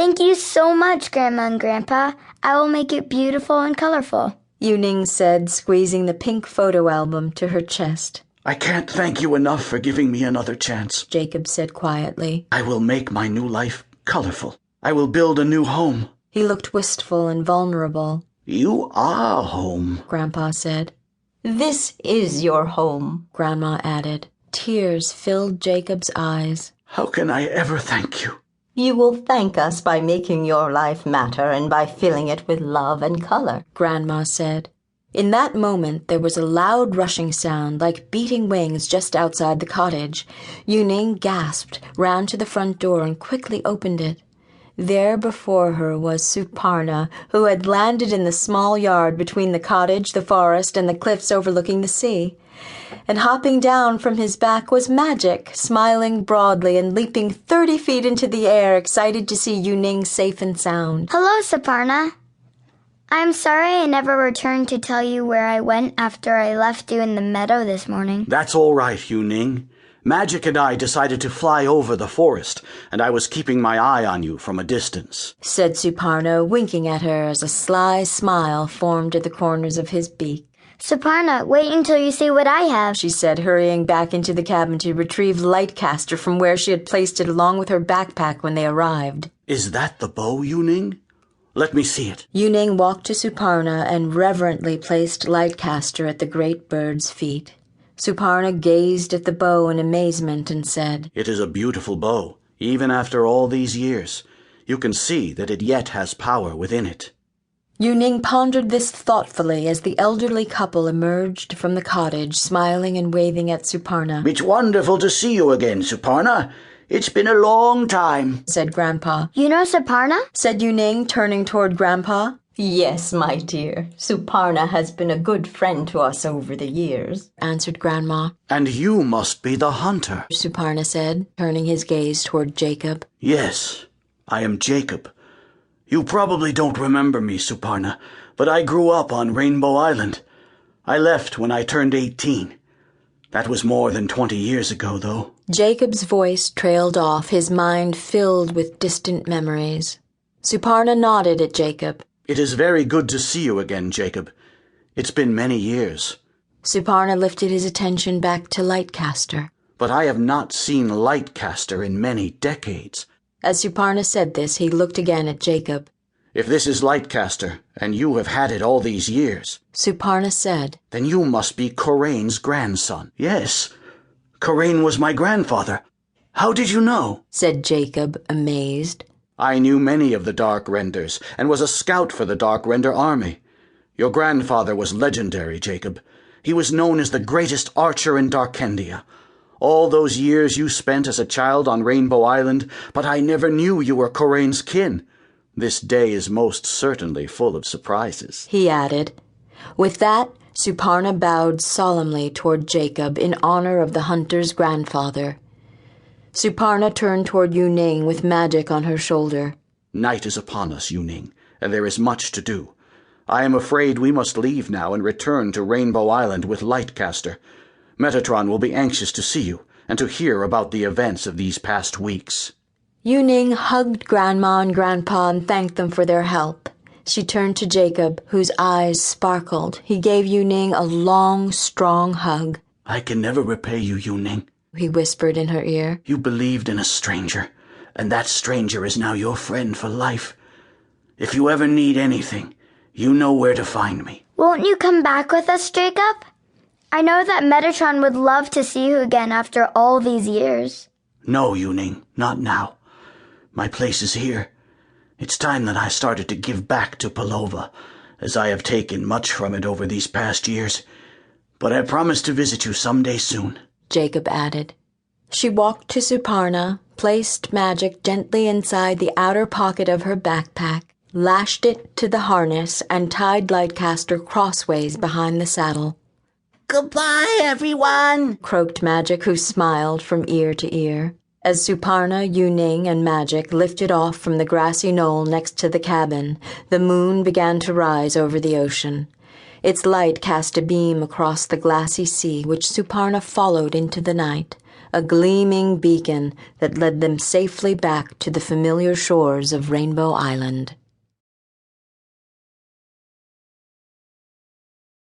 Thank you so much, Grandma and Grandpa. I will make it beautiful and colorful, Yuning said, squeezing the pink photo album to her chest. I can't thank you enough for giving me another chance, Jacob said quietly. I will make my new life colorful. I will build a new home. He looked wistful and vulnerable. You are home, Grandpa said. This is your home, Grandma added. Tears filled Jacob's eyes. How can I ever thank you? You will thank us by making your life matter and by filling it with love and color, Grandma said. In that moment, there was a loud rushing sound like beating wings just outside the cottage. Yuning gasped, ran to the front door, and quickly opened it. There before her was Suparna, who had landed in the small yard between the cottage, the forest, and the cliffs overlooking the sea. And hopping down from his back was Magic, smiling broadly and leaping 30 feet into the air, excited to see Yuning safe and sound. Hello, Suparna. I'm sorry I never returned to tell you where I went after I left you in the meadow this morning. That's all right, Yuning. Magic and I decided to fly over the forest, and I was keeping my eye on you from a distance, said Suparna, winking at her as a sly smile formed at the corners of his beak. Suparna, wait until you see what I have, she said, hurrying back into the cabin to retrieve Lightcaster from where she had placed it along with her backpack when they arrived. Is that the bow, Yuning? Let me see it. Yuning walked to Suparna and reverently placed Lightcaster at the great bird's feet. Suparna gazed at the bow in amazement and said, It is a beautiful bow, even after all these years. You can see that it yet has power within it. Yuning pondered this thoughtfully as the elderly couple emerged from the cottage, smiling and waving at Suparna. It's wonderful to see you again, Suparna. It's been a long time, said Grandpa. You know Suparna? Said Yuning, turning toward Grandpa. Yes, my dear. Suparna has been a good friend to us over the years, answered Grandma. And you must be the hunter, Suparna said, turning his gaze toward Jacob. Yes, I am Jacob. You probably don't remember me, Suparna, but I grew up on Rainbow Island. I left when I turned 18. That was more than 20 years ago, though. Jacob's voice trailed off, his mind filled with distant memories. Suparna nodded at Jacob. It is very good to see you again, Jacob. It's been many years. Suparna lifted his attention back to Lightcaster. But I have not seen Lightcaster in many decades. As Suparna said this, he looked again at Jacob. If this is Lightcaster, and you have had it all these years, Suparna said, then you must be Corain's grandson. Yes, Corain was my grandfather. How did you know? Said Jacob, amazed. I knew many of the Dark Renders, and was a scout for the Dark Render army. Your grandfather was legendary, Jacob. He was known as the greatest archer in Darkendia. All those years you spent as a child on Rainbow Island, but I never knew you were Corain's kin. This day is most certainly full of surprises, he added. With that, Suparna bowed solemnly toward Jacob in honor of the hunter's grandfather. Suparna turned toward Yuning with Magic on her shoulder. Night is upon us, Yuning, and there is much to do. I am afraid we must leave now and return to Rainbow Island with Lightcaster. Metatron will be anxious to see you and to hear about the events of these past weeks. Yuning hugged Grandma and Grandpa and thanked them for their help. She turned to Jacob, whose eyes sparkled. He gave Yuning a long, strong hug. I can never repay you, Yuning, he whispered in her ear. You believed in a stranger, and that stranger is now your friend for life. If you ever need anything, you know where to find me. Won't you come back with us, Jacob? I know that Metatron would love to see you again after all these years. No, Yuning, not now. My place is here. It's time that I started to give back to Pelova, as I have taken much from it over these past years. But I promise to visit you someday soon, Jacob added. She walked to Suparna, placed Magic gently inside the outer pocket of her backpack, lashed it to the harness, and tied Lightcaster crossways behind the saddle. Goodbye, everyone, croaked Magic, who smiled from ear to ear. As Suparna, Yuning, and Magic lifted off from the grassy knoll next to the cabin, the moon began to rise over the ocean. Its light cast a beam across the glassy sea, which Suparna followed into the night, a gleaming beacon that led them safely back to the familiar shores of Rainbow Island.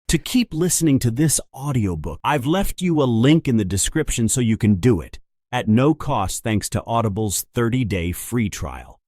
To keep listening to this audiobook, I've left you a link in the description so you can do it, at no cost thanks to Audible's 30-day free trial.